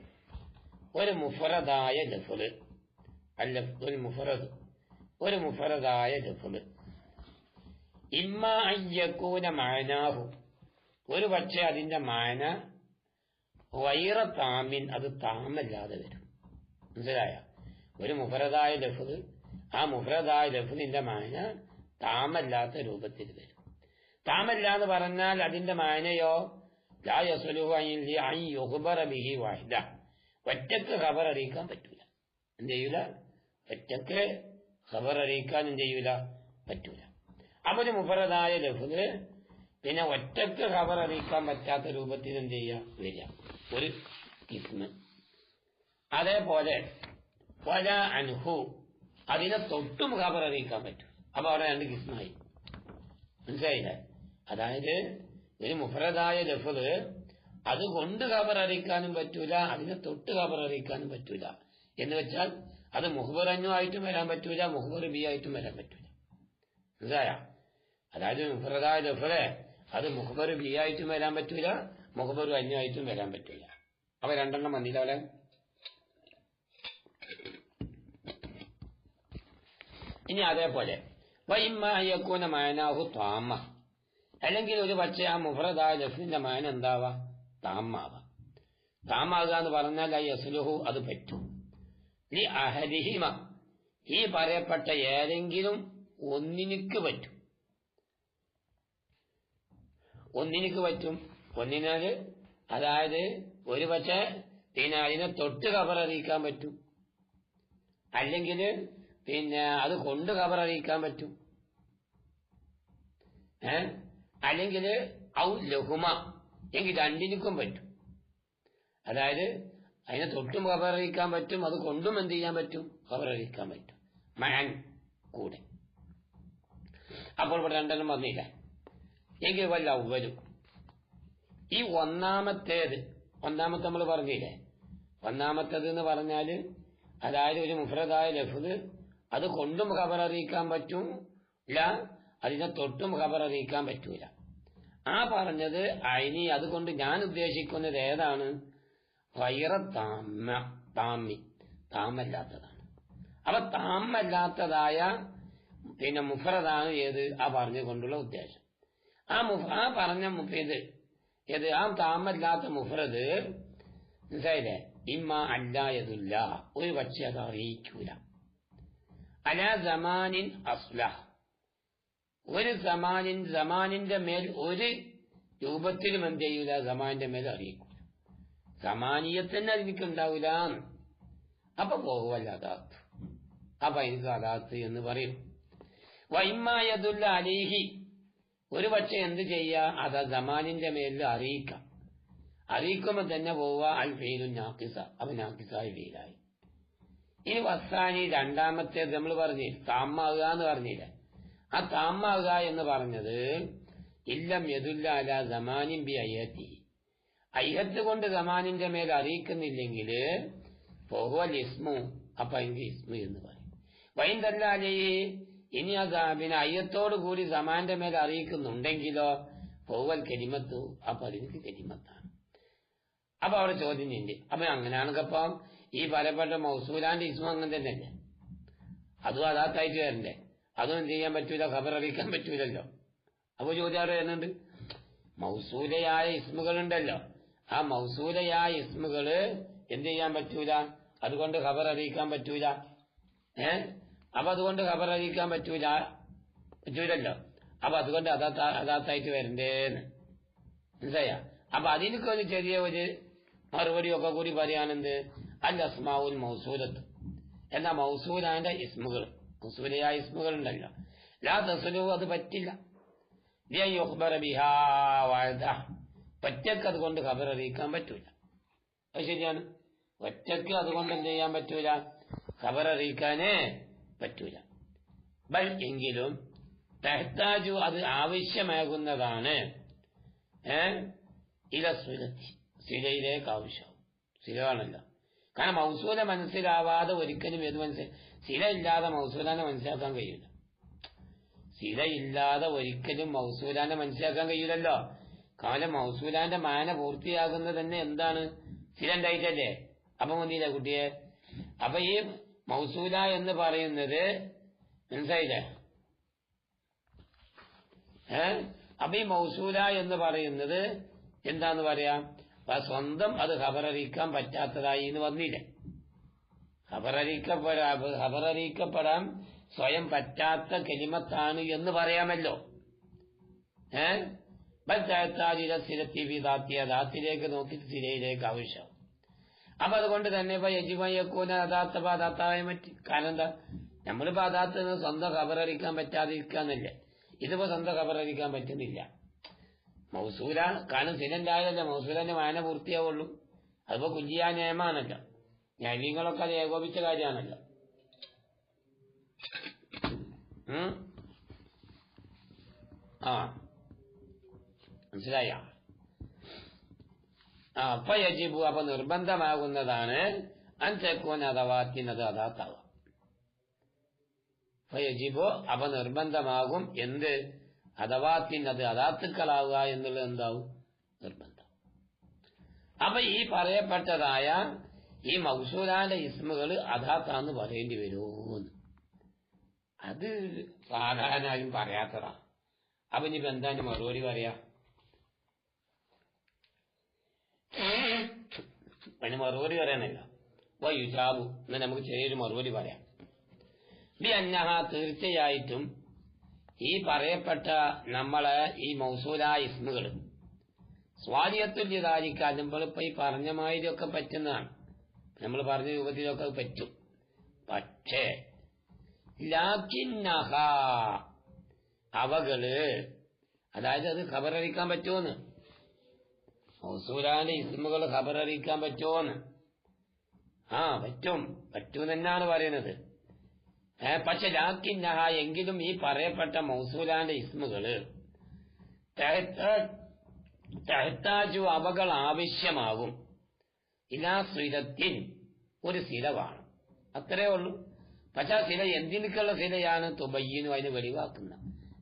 Speaker 1: ഒരു മുഫ്രദായ ലഫ്ദ്. അൽ ലഫ്ദുൽ മുഫ്രദ്, ഒരു മുഫ്രദായ ലഫ്ദ്. ഇമ്മ അൻ യകൂന മഅനാഹു, ഒരു പക്ഷേ അതിന്റെ മാന ഗൈറ താമിൻ, അത് താമല്ലാതെ വരും. മനസ്സിലായ? ഒരു മുഫ്രദായ ലഫ്ദ്, ആ മുഫ്രദായ ലഫ്ദിന്റെ മാന താമല്ലാത്ത രൂപത്തിൽ വരും. താമല്ല എന്ന് പറഞ്ഞാൽ അതിന്റെ മാനയോ ലാ യസ്ലുഹു അൻ യുഖ്ബറ ബിഹി വാഹിദ, ഒറ്റക്ക് ഖബർ അറിയിക്കാൻ പറ്റൂല. എന്ത് ചെയ്യൂല? ഒറ്റക്ക് ഖബർ അറിയിക്കാൻ എന്ത് ചെയ്യൂല? പറ്റൂല. അപ്പൊ ഒരു മുഫറദായ ലഫ്ദ് പിന്നെ ഒറ്റക്ക് ഖബർ അറിയിക്കാൻ പറ്റാത്ത രൂപത്തിൽ എന്ത് ചെയ്യുക? വരിക ഒരു ഇസ്മ്. അതേപോലെ വല അൻഹു, അതിനെ തൊട്ടും ഖബർ അറിയിക്കാൻ പറ്റും. അപ്പൊ അവിടെ രണ്ട് കിസ്മായി. മനസ്സിലായില്ലേ? അതായത് ഒരു മുഫറദായ ലഫ്ദ് അതുകൊണ്ട് ഖബർ അറിയിക്കാനും പറ്റൂല, അതിനെ തൊട്ട് ഖബർ അറിയിക്കാനും പറ്റൂല. എന്ന് വെച്ചാൽ അത് മുഖ്ബർ അന്നു ആയിട്ടും വരാൻ പറ്റൂല, മുഖ്ബർ ബി ആയിട്ടും വരാൻ പറ്റൂല. മനസ്സിലായ? അതായത് മുഫറദായ ലഫ്ദ് അത് മുഖ്ബർ ബി ആയിട്ടും വരാൻ പറ്റൂല, മുഖ്ബർ അന്നു ആയിട്ടും വരാൻ പറ്റൂല. അവ രണ്ടെണ്ണം വന്നില്ല അവിടെ. ഇനി അതേപോലെ വൈമായക്കൂന മാനാഹു താമ, അല്ലെങ്കിൽ ഒരു പക്ഷേ ആ മുഫറദായ ലഫ്ദിന്റെ മാന എന്താവാ? താമാവാം. താമാകുക എന്ന് പറഞ്ഞാൽ ആ യസ്ലുഹു അത് പറ്റും. ഈ അഹദിഹിമ, ഈ പറയപ്പെട്ട ഏതെങ്കിലും ഒന്നിനിക്ക് പറ്റും. ഒന്നിനിക്ക് പറ്റും. ഒന്നിനാല് അതായത് ഒരു പക്ഷേ പിന്നെ അതിനെ തൊട്ട് ഖബർ അറിയിക്കാൻ പറ്റും, അല്ലെങ്കിൽ പിന്നെ അത് കൊണ്ട് ഖബർ അറിയിക്കാൻ പറ്റും, അല്ലെങ്കിൽ ഔ ലഹുമ, എങ്കിൽ രണ്ടിനിക്കും പറ്റും. അതായത് അതിനെ തൊട്ടും ഖബർ അറിയിക്കാൻ പറ്റും, അത് കൊണ്ടും എന്ത് ചെയ്യാൻ പറ്റും? ഖബർ അറിയിക്കാൻ പറ്റും. മഅൻ കൂടെ. അപ്പോൾ ഇവിടെ രണ്ടെണ്ണം വന്നില്ല. എങ്കിൽ വല്ല അവലും ഈ ഒന്നാമത്തെ നമ്മൾ പറഞ്ഞില്ലേ, ഒന്നാമത്തേത് എന്ന് പറഞ്ഞാല് അതായത് ഒരു മുഫ്രദായ ലഫ്ദ് അത് കൊണ്ടും ഖബർ അറിയിക്കാൻ പറ്റും, ഇല്ല അതിനെ തൊട്ടും ഖബർ അറിയിക്കാൻ പറ്റൂല. ആ പറഞ്ഞത് അയിനി അതുകൊണ്ട് ഞാൻ ഉദ്ദേശിക്കുന്നത് ഏതാണ്? ഗൈറ താമി, താമല്ലാത്തതാണ്. അപ്പൊ താമല്ലാത്തതായ പിന്നെ മുഫ്രദാണ് ഏത്? ആ പറഞ്ഞുകൊണ്ടുള്ള ഉദ്ദേശം. ആ പറഞ്ഞ ഏത് ആ താമല്ലാത്ത മുഫ്രദ് മനസ്സിലായില്ലേ? ഇമ്മ അല്ലായതില്ല, ഒരു പക്ഷെ അത് അറിയിക്കൂല. അലാ സമാനിൻ അസ്ലഹ്, ഒരു സമാനിന്റെ മേൽ ഒരു രൂപത്തിലും എന്ത് ചെയ്യൂല? സമാനിന്റെ മേൽ അറിയിക്കൂല. സമാനീയത്തന്നെ അതിനിക്കുണ്ടാവൂല. അപ്പൊ പോകുമല്ല അദാത്ത്. അപ്പൊ എനിക്ക് അദാത്ത് എന്ന് പറയും. വൈമായതുല്ല അലീഹി, ഒരു പക്ഷെ എന്ത് ചെയ്യാ? അത് സമാനിന്റെ മേലിൽ അറിയിക്കാം. അറിയിക്കുമ്പോ തന്നെ പോവുക അൽ ഫീലു നാക്കിസ, അപ്പൊ നാക്കിസായി ഫീലായി. ഇനി വസാനി രണ്ടാമത്തേത് നമ്മൾ പറഞ്ഞു താമാകുക എന്ന് പറഞ്ഞില്ല. ആ താമാകുക എന്ന് പറഞ്ഞത് ഇല്ലം യദുല്ല അല സമാനിൻ ബി അയ്യത്തി, അയ്യത്ത് കൊണ്ട് സമാനിന്റെ മേൽ അറിയിക്കുന്നില്ലെങ്കിൽ ഫോഹുവൽ ഇസ്മു, അപ്പൊ എനിക്ക് ഇസ്മു എന്ന് പറയും. വൈന്തല്ല അലേ, ഇനി ആ പിന്നെ അയ്യത്തോട് കൂടി സമാന്റെ മേൽ അറിയിക്കുന്നുണ്ടെങ്കിലോ ഫോഹുവൽ കരിമത്തു, അപ്പൊ അതെനിക്ക് കരിമത്താണ്. അപ്പൊ അവിടെ ചോദ്യം ഉണ്ട്. അപ്പൊ അങ്ങനെയാണെങ്കിപ്പം ഈ പറയപ്പെട്ട മൗസൂലാന്റെ ഇസ്മു അങ്ങനെ തന്നെയല്ലേ? അതും അദാത്തായിട്ട് വരണ്ടേ? അതും എന്ത് ചെയ്യാൻ പറ്റൂല? ഖബർ അറിയിക്കാൻ പറ്റൂലല്ലോ. അപ്പൊ ചോദ്യം അവിടെ വരുന്നുണ്ട്. മൗസൂലയായ ഇസ്മുകളുണ്ടല്ലോ, ആ മൗസൂലയായ ഇസ്മുകള് എന്ത് ചെയ്യാൻ പറ്റൂല? അതുകൊണ്ട് ഖബർ അറിയിക്കാൻ പറ്റൂല. അപ്പൊ അതുകൊണ്ട് ഖബർ അറിയിക്കാൻ പറ്റൂലല്ലോ. അപ്പൊ അതുകൊണ്ട് അദാത്തായിട്ട് വരണ്ടേന്ന് മനസ്സിലായ? അപ്പൊ അതിനൊക്കെ ചെറിയ ഒരു മറുപടി ഒക്കെ കൂടി പറയാനെന്ത്? അൽ അസ്മാഉൽ മൗസൂലത്ത്, എന്നാ മൗസൂലാന്റെ ഇസ്മുകൾ, മൗസൂലയായ ഇസ്മുകൾ ഉണ്ടല്ലോ, ലാ തസ്ലു, അത് പറ്റില്ല. ഒറ്റക്ക് അതുകൊണ്ട് ഖബർ അറിയിക്കാൻ പറ്റൂല. അത് ശരിയാണ്. ഒറ്റക്ക് അതുകൊണ്ട് എന്ത് ചെയ്യാൻ പറ്റൂല? ഖബർ അറിയിക്കാനേ പറ്റൂല. ബൽ എങ്കിലും തഹ്താജു, അത് ആവശ്യമാകുന്നതാണ്. ഇല സുരത്തി, സിലയിലേക്ക് ആവശ്യമാവും. സിലയാണല്ലോ. കാരണം മൗസൂല മനസ്സിലാവാതെ ഒരിക്കലും ഏത് സില ഇല്ലാതെ മൗസൂലാനെ മനസ്സിലാക്കാൻ കഴിയില്ല. സില ഇല്ലാതെ ഒരിക്കലും മൗസൂലാനെ മനസ്സിലാക്കാൻ കഴിയില്ലല്ലോ. കാരണം മൗസൂലാന്റെ മാന പൂർത്തിയാകുന്നത് തന്നെ എന്താണ്? സില ഉണ്ടായിട്ടല്ലേ? അപ്പൊ മതിയില്ല കുട്ടിയെ. അപ്പൊ ഈ മൗസൂല എന്ന് പറയുന്നത് മനസ്സിലായില്ലേ? അപ്പൊ ഈ മൗസൂല എന്ന് പറയുന്നത് എന്താന്ന് പറയാം? സ്വന്തം അത് ഖബററിയിക്കാൻ പറ്റാത്തതായി എന്ന് വന്നില്ലേ? ഖബററിയിക്കപ്പെടാൻ സ്വയം പറ്റാത്ത കലിമത്താണ് എന്ന് പറയാമല്ലോ. ദാത്തിലേക്ക് നോക്കിയിട്ട് സിരയിലേക്ക് ആവശ്യം. അപ്പൊ അതുകൊണ്ട് തന്നെ ഇപ്പൊ യജിമയക്കൂന അദാത്ത അദാത്തായ പറ്റി. കാരണം എന്താ, നമ്മളിപ്പോ അദാത്ത് സ്വന്തം ഖബററിയിക്കാൻ പറ്റാതിരിക്കാന്നല്ലേ. ഇതിപ്പോ സ്വന്തം ഖബററിയിക്കാൻ പറ്റുന്നില്ല. മൗസൂല കാരണം സിരണ്ടായതല്ല, മൗസൂലന്റെ വായന പൂർത്തിയാവുള്ളൂ. അതിപ്പോ കുല്ലിയാ നിയമാണല്ലോ. ന്യായങ്ങളൊക്കെ അത് ഏകോപിച്ച കാര്യമാണല്ലോ. മനസ്സിലായ? അപ്പൊ യജിബു അപ്പൊ നിർബന്ധമാകുന്നതാണ് അൻതക്കൂന അദവാത്തിനത് അദാത്താവുക. അപ്പൊ യജിബു അപ്പൊ നിർബന്ധമാകും എന്ത്, അദവാത്തിനത് അദാത്തുക്കളാവുക എന്നുള്ളത് എന്താവും, നിർബന്ധം. അപ്പൊ ഈ പറയപ്പെട്ടതായ ഈ മൗസൂലാന്റെ ഇസ്മുകൾ അദാത്താന്ന് പറയേണ്ടി വരുമെന്ന് അത് സാധാരണ ആരും പറയാത്തതാ. അപ്പൊ ഇനിയിപ്പോ എന്താ മറുപടി പറയാ? അതിന് മറുപടി പറയാനല്ല, യുജാബു എന്ന് നമുക്ക് ചെറിയൊരു മറുപടി പറയാം. ബി അന്നഹ തീർച്ചയായിട്ടും ഈ പറയപ്പെട്ട നമ്മളെ ഈ മൗസൂല ഇസ്മുകൾ സ്വാലിയത്തുല്യതാരിക്കാൻ നമ്മളിപ്പോ ഈ പറഞ്ഞ മാതിരിയൊക്കെ പറ്റുന്നതാണ്. നമ്മൾ പറഞ്ഞ രൂപത്തിലൊക്കെ പറ്റും. പക്ഷേ ലാക്കിന്നഹ അവകള്, അതായത് അത് ഖബററിയിക്കാൻ പറ്റുമെന്ന്, മൗസൂലാന്റെ ഇസ്മുകൾ ഖബററിയിക്കാൻ പറ്റുമോന്ന്? പറ്റും തന്നെയാണ് പറയുന്നത്. പക്ഷെ ലാക്കിന്നഹ എങ്കിലും ഈ പറയപ്പെട്ട മൗസൂലാന്റെ ഇസ്മുകള് തഹ്താജു അവകൾ ആവശ്യമാകും ഇലാ സിലത്തിൻ, ഒരു സിലവാണ്, അത്രേ ഉള്ളൂ. പക്ഷെ ആ സില എന്തിനൊക്കെയുള്ള സിലയാണ്? തുബയ്യനും അതിന് വെളിവാക്കുന്ന.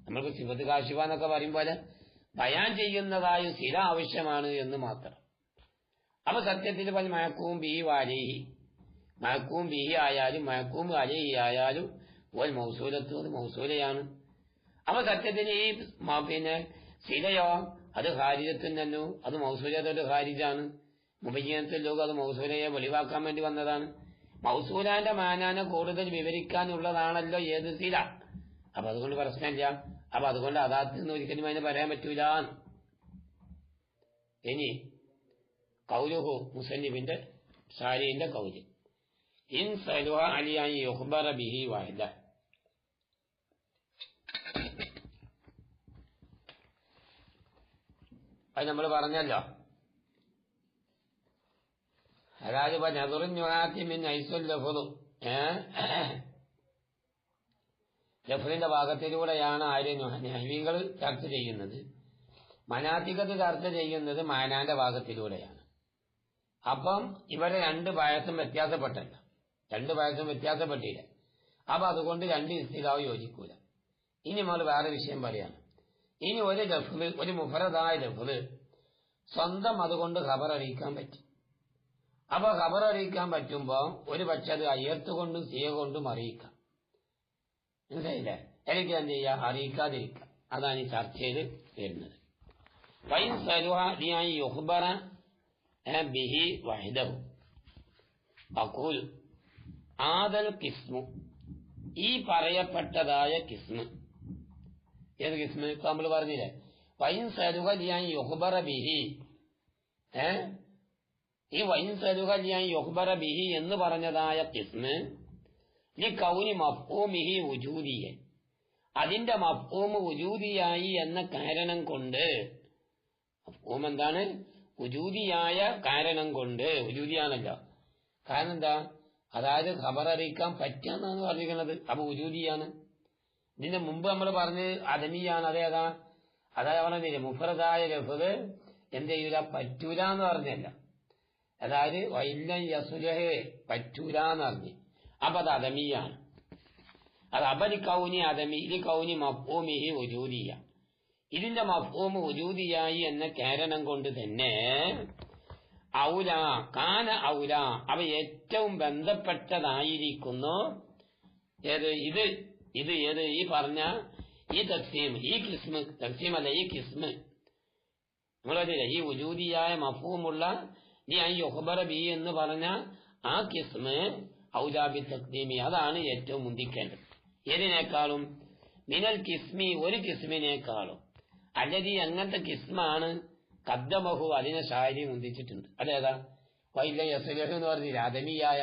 Speaker 1: നമ്മൾക്ക് സിഫത്ത് കാശിഫ എന്നൊക്കെ പറയും പോലെ ബയാൻ ചെയ്യുന്നതായ സില ആവശ്യമാണ് എന്ന് മാത്രം. അപ്പൊ സത്യത്തിൽ മയക്കൂം ബിഹി വാലിഹി, മയക്കൂം ബിഹി ആയാലും മയക്കൂം അലൈഹി ആയാലും ഒരു മൗസൂലത്തും അത് മൗസൂലയാണ്. അപ്പൊ സത്യത്തിൽ ഈ പിന്നെ സിലയോ അത് ഹാരിജത്തും തന്നു, അത് മൗസൂലത്തോട് ഹാരിജാണ്. മുബയ്യനത്തിൽ ലോകം അത് മൗസൂലയെ വെളിവാക്കാൻ വേണ്ടി വന്നതാണ്. മൗസൂലാന്റെ മാനാനെ കൂടുതൽ വിവരിക്കാനുള്ളതാണല്ലോ ഏത് സില. അപ്പൊ അതുകൊണ്ട് പ്രശ്നമില്ല. അപ്പൊ അതുകൊണ്ട് അദാത്ത് എന്ന് ഒരിക്കലും അതിന് പറയാൻ പറ്റൂല. ഇനി കൗലുഹു മുസന്നിഫിന്റെ ഷാരിന്റെ കൗല്, ഇൻ സലുഹ അലിയായി യുഖ്ബറ ബിഹി വാഹിദ. അത് നമ്മൾ പറഞ്ഞല്ലോ. അതായത് ലഫ്ലിന്റെ ഭാഗത്തിലൂടെയാണ് ആര് നഹ്വികൾ ചർച്ച ചെയ്യുന്നത്. മനാത്തികത്ത് ചർച്ച ചെയ്യുന്നത് മാനാന്റെ ഭാഗത്തിലൂടെയാണ്. അപ്പം ഇവരെ രണ്ട് ഭാഗത്തും വ്യത്യാസപ്പെട്ടല്ല, വ്യത്യാസപ്പെട്ടില്ല. അപ്പൊ അതുകൊണ്ട് രണ്ട് ഇസ്തിലാവ് യോജിക്കൂല. ഇനി നമ്മൾ വേറെ വിഷയം പറയാണ്. ഇനി ഒരു ലഫ്ല്, ഒരു മുഫറദായ ലഫ്ല് സ്വന്തം അതുകൊണ്ട് ഖബർ അറിയിക്കാൻ പറ്റും. അപ്പൊ ഖബർ അറിയിക്കാൻ പറ്റുമ്പോ ഒരു പക്ഷെ അത് അയ്യത്തുകൊണ്ടും സിയ കൊണ്ടും അറിയിക്കാം. മനസ്സിലായില്ലേ? എനിക്ക് എന്ത് ചെയ്യാം, അറിയിക്കാതിരിക്കാം. അതാണ് ഈ ചർച്ചയിൽ വരുന്നത്. ഫൈൻ സലുഹി യുഖ്ബറ ബിഹി വഹ്ദഹു അഖൂൽ ആദൽ കിസ്മു, ഈ പറയപ്പെട്ടതായ കിസ്മ്. ഏത് കിസ്മ്? ഇപ്പൊ നമ്മൾ പറഞ്ഞില്ലേ, ഫൈൻ സലുഹി യുഖ്ബറ ബിഹി, ഈ വൈൻ സലുഹി യുഖ്ബറ ബിഹി എന്ന് പറഞ്ഞതായ കിസ്മ് ഈ കൗനി മഫ്ഹൂമിഹി വുജൂദിയൻ, അതിന്റെ മഫ്ഹൂം വുജൂദിയായി എന്ന കാരണം കൊണ്ട്, മഫ്ഹൂം എന്താണ്? വുജൂദിയായ കാരണം കൊണ്ട്, വുജൂദിയാണല്ലോ. കാരണം എന്താ? അതായത് ഖബർ അറിയിക്കാൻ പറ്റാന്നാണ് പറഞ്ഞിരിക്കുന്നത്. അപ്പൊ വുജൂദിയാണ്. ഇതിന്റെ മുമ്പ് നമ്മൾ പറഞ്ഞ് അദമിയാണ്. അതേതാ? അതായത് പറഞ്ഞില്ലേ, മുഫ്രദായ ലഫ്ദ് എന്ത് ചെയ്യൂല, പറ്റൂല എന്ന് പറഞ്ഞല്ല. അതായത് വൈല്ലൻ യസുലഹ് പറ്റൂലെന്ന് പറഞ്ഞു. അപ്പൊ അത് അദമിയാണ്. അത് അബലി കൗനി അദമി, ഇത് കൗനി മഫ്ഹൂമിഹി വുജൂദിയ, ഇതിന്റെ മഫ്ഹൂം വുജൂദിയായി എന്ന കാരണം കൊണ്ട് തന്നെ ഔല കാന ഔല, അവ ഏറ്റവും ബന്ധപ്പെട്ടതായിരിക്കുന്നു. ഏത്? ഇത് ഏത്? ഈ പറഞ്ഞ ഈ തക്സീം, ഈ കിസ്മ്, തക്സീമല്ല ഈ കിസ്മ്. നമ്മളറിയില്ല, ഈ വുജൂദിയായ മഫ്ഹൂമുള്ള ഈ യുഖ്ബറ ബി എന്ന് പറഞ്ഞ ആ കിസ്മ് ഔലാബി തഖ്ദീമി, അതാണ് ഏറ്റവും മുന്തിക്കേണ്ടത്. ഏതിനേക്കാളും മിനൽ കിസ്മി ഒരു കിസ്മിനേക്കാളും അല്ലതി അങ്ങനത്തെ കിസ്മാണ് കദ്ദമഹു അതിനെ ഷാരി മുന്തിച്ചിട്ടുണ്ട്. അതേതാ? വൈല യസ്ലുഹു എന്ന് പറഞ്ഞില്ലേ, അദമിയായ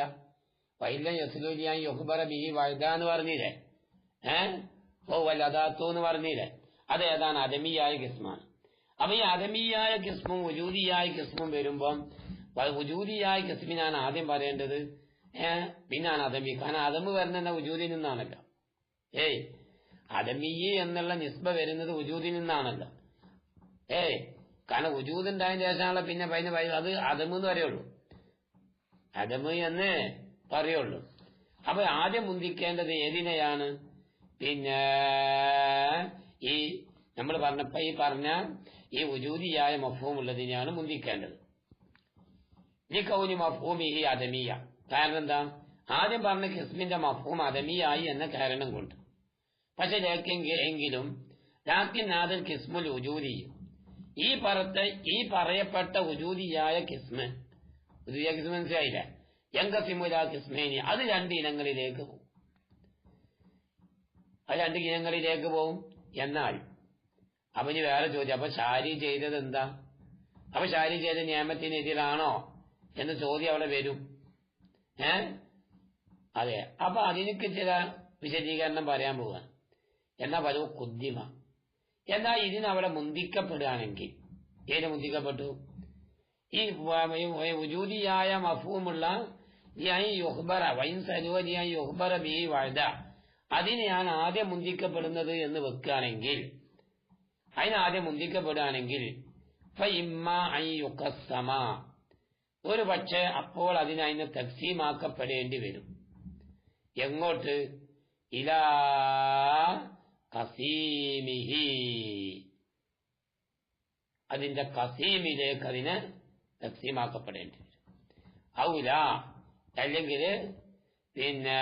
Speaker 1: വൈല യസ്ലുലിയായി യൊഹ്ബറ ബിഹി വഴുത എന്ന് പറഞ്ഞില്ലേ, ഓ വലദാത്തു എന്ന് പറഞ്ഞില്ലേ, അതേതാണ്? അദമിയായ കിസ്മാണ്. അപ്പൊ ഈ അദമിയായ കിസ്മും ഉജൂദിയായ കിസ്മും വരുമ്പം ഉജൂദിയായ കിസ്മിനാണ് ആദ്യം പറയേണ്ടത്, പിന്നാണ് അദമി. കാരണം അദമ് വരുന്ന ഉജൂദിൽ നിന്നാണല്ലോ. അദമി എന്നുള്ള നിസ്ബ വരുന്നത് ഉജൂദിൽ നിന്നാണല്ലോ. കാരണം ഉജൂദ് ഉണ്ടായതിന് ശേഷമാണല്ലോ പിന്നെ അത് അദമ് എന്ന് പറയുള്ളൂ, അദമ് എന്ന് പറയുള്ളൂ. അപ്പൊ ആദ്യം മുന്തിക്കേണ്ടത് ഏതിനെയാണ്? പിന്നെ ഈ നമ്മൾ പറഞ്ഞ ഈ ഉജൂദിയായ മഫ്ഹൂം ഉള്ളതിനെയാണ് മുന്തിക്കേണ്ടത്. ഈ കൗനി മഫ്ഹൂമിഹി അദമിയ. കാരണം എന്താ? ആദ്യം പറഞ്ഞ കിസ്മിന്റെ മഫ്ഹൂം അദമിയായി എന്ന കാരണം കൊണ്ട്. പക്ഷെ എങ്കിലും ലാക്കിൻ കിസ്മുൽ ഉജൂദി, ഈ പറയപ്പെട്ട ഉജൂദിയായ കിസ്മ്, ഉജൂദിയായ കിസ്മ മനസ്സിലായില്ല, യങ്കസിമുല കിസ്മേനി, അത് രണ്ട് ഇനങ്ങളിലേക്ക് പോകും. അത് രണ്ട് ഇനങ്ങളിലേക്ക് പോകും. എന്നാൽ അവന് വേറെ ചോദ്യം, അപ്പൊ ഷാരി ചെയ്തത് എന്താ? അപ്പൊ ഷാരി ചെയ്ത നിയമത്തിനെതിരാണോ എന്ന് ചോദ്യം അവിടെ വരും. അതെ. അപ്പൊ അതിനൊക്കെ ചില വിശദീകരണം പറയാൻ പോവുക. എന്നാ വരൂ കുദ്ദിമ, എന്നാൽ ഇതിനവിടെ മുന്തിക്കപ്പെടുകയാണെങ്കിൽ, ഏത് മുന്തിക്കപ്പെട്ടു? ഈ ഉജൂദിയായ മഫ്ഹൂമുള്ള അതിനെയാണ് ആദ്യം മുന്തിക്കപ്പെടുന്നത് എന്ന് വെക്കുകയാണെങ്കിൽ, അതിനാദ്യം മുന്തിക്കപ്പെടുകയാണെങ്കിൽ ഒരു പക്ഷേ അപ്പോൾ അതിനെ തക്സീമാക്കപ്പെടേണ്ടി വരും. എങ്ങോട്ട്? ഇലാ കസീമിഹി, അതിന്റെ കസീമിലേക്ക് അതിന് തക്സീമാക്കപ്പെടേണ്ടി വരും. ഔല, അല്ലെങ്കിൽ പിന്നെ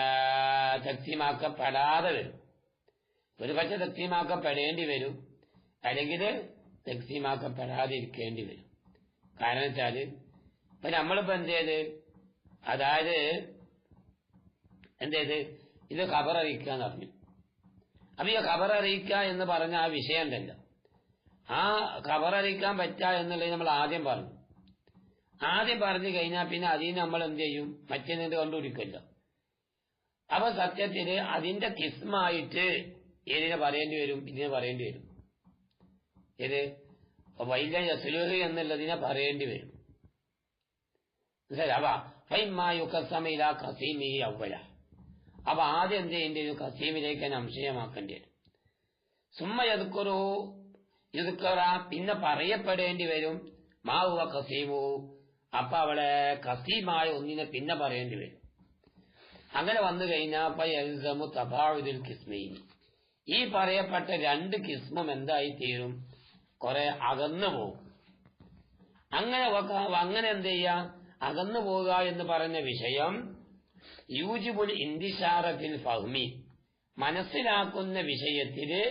Speaker 1: തക്സീമാക്കപ്പെടാതെ വരും. ഒരു പക്ഷെ തക്സീമാക്കപ്പെടേണ്ടി വരും, അല്ലെങ്കിൽ തക്സീമാക്കപ്പെടാതിരിക്കേണ്ടി വരും. കാരണം വെച്ചാല് ഇപ്പൊ നമ്മളിപ്പോ എന്തേത്, അതായത് എന്തേത്, ഇത് ഖബർ അറിയിക്കുക എന്ന് പറഞ്ഞു. അപ്പൊ ഈ ഖബർ അറിയിക്കുക എന്ന് പറഞ്ഞ ആ വിഷയം ഉണ്ടല്ലോ, ആ ഖബർ അറിയിക്കാൻ പറ്റുക എന്നുള്ളത് നമ്മൾ ആദ്യം പറഞ്ഞു. ആദ്യം പറഞ്ഞു കഴിഞ്ഞാൽ പിന്നെ അതിന് നമ്മൾ എന്ത് ചെയ്യും? മറ്റേത് കണ്ടുപിടിക്കുമല്ലോ. അപ്പൊ സത്യത്തില് അതിന്റെ കിസ്മായിട്ട് ഏതിനെ പറയേണ്ടി വരും? ഇതിനെ പറയേണ്ടി വരും. ഏത്? വൈല യസ്ലുഹു എന്നുള്ളതിനെ പറയേണ്ടി വരും. അപ്പൊ ആദ്യം എന്ത് ചെയ്യേണ്ടി വരും? കസീമിലേക്ക് തന്നെ അംശയമാക്കേണ്ടി വരും. സുമ്മ യദ്കുറ, പിന്നെ പറയപ്പെടേണ്ടി വരും മാഹുവ കസീമു. അപ്പൊ അവിടെ കസീമായ ഒന്നിനെ പിന്നെ പറയേണ്ടി വരും. അങ്ങനെ വന്നു കഴിഞ്ഞാൽ തബാഉദുൽ കിസ്മൈനി, ഈ പറയപ്പെട്ട രണ്ട് കിസ്മും എന്തായി തീരും? കുറെ അകന്നു പോകും. അങ്ങനെ എന്ത് ചെയ്യാം? അകന്നു പോവുക എന്ന് പറഞ്ഞ വിഷയം യൂജിബുൽ ഇന്തിശാറത്തിൽ ഫഹ്മി, മനസ്സിലാക്കുന്ന വിഷയത്തില്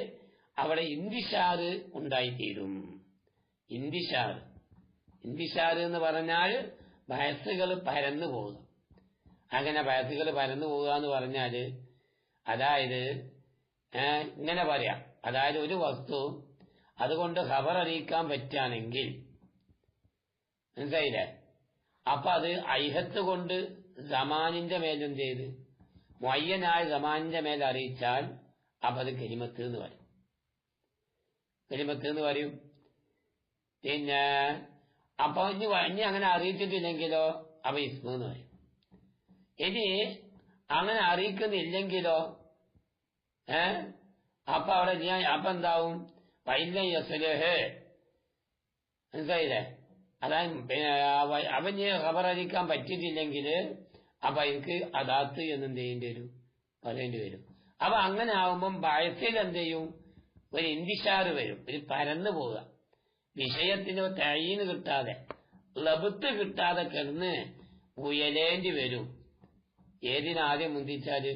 Speaker 1: അവിടെ ഇന്തിശാറ് ഉണ്ടായിത്തീരും. ഇന്തിശാർ എന്ന് പറഞ്ഞാൽ ബഹസുകൾ പരന്നു പോവുക. അങ്ങനെ ബഹസുകൾ പരന്നു പോവുക എന്ന് പറഞ്ഞാല് അതായത് ഇങ്ങനെ പറയാം, അതായത് ഒരു വസ്തു അതുകൊണ്ട് ഖബർ അറിയിക്കാൻ പറ്റുകയാണെങ്കിൽ, മനസ്സിലായില്ലേ? അപ്പൊ അത് ഐഹത്ത് കൊണ്ട് സമാനിന്റെ മേലെന്ത് ചെയ്ത് മുഅയ്യനായ സമാനിന്റെ മേൽ അറിയിച്ചാൽ അപ്പൊ അത് കലിമത്ത് എന്ന് പറയും. കലിമത്ത് എന്ന് പറയും. പിന്നെ അപ്പൊ ഇനി അങ്ങനെ അറിയിച്ചിട്ടില്ലെങ്കിലോ അപ്പൊ ഇസ്മ എന്ന് പറയും. ഇനി അങ്ങനെ അറിയിക്കുന്നില്ലെങ്കിലോ അപ്പൊ അവിടെ അപ്പൊ എന്താവും? വൈല യസ്ലുഹു, മനസ്സിലായില്ലേ? അതായത് അവന് ഖബർ അറിയിക്കാൻ പറ്റിയിട്ടില്ലെങ്കിൽ അപ്പൊ എനിക്ക് അദാത്ത് എന്നെന്ത് ചെയ്യേണ്ടി വരും? പറയേണ്ടി വരും. അപ്പൊ അങ്ങനെ ആവുമ്പം ബഅസിൽ എന്ത് ചെയ്യും? ഒരു ഇന്തിശാറ് വരും, ഒരു പരന്നു പോവുക. വിഷയത്തിന് തഈന് കിട്ടാതെ, ലബ്ത്ത് കിട്ടാതെ കിടന്ന് ഉയലേണ്ടി വരും. ഏതിനാദ്യം മുന്തിച്ചാല്?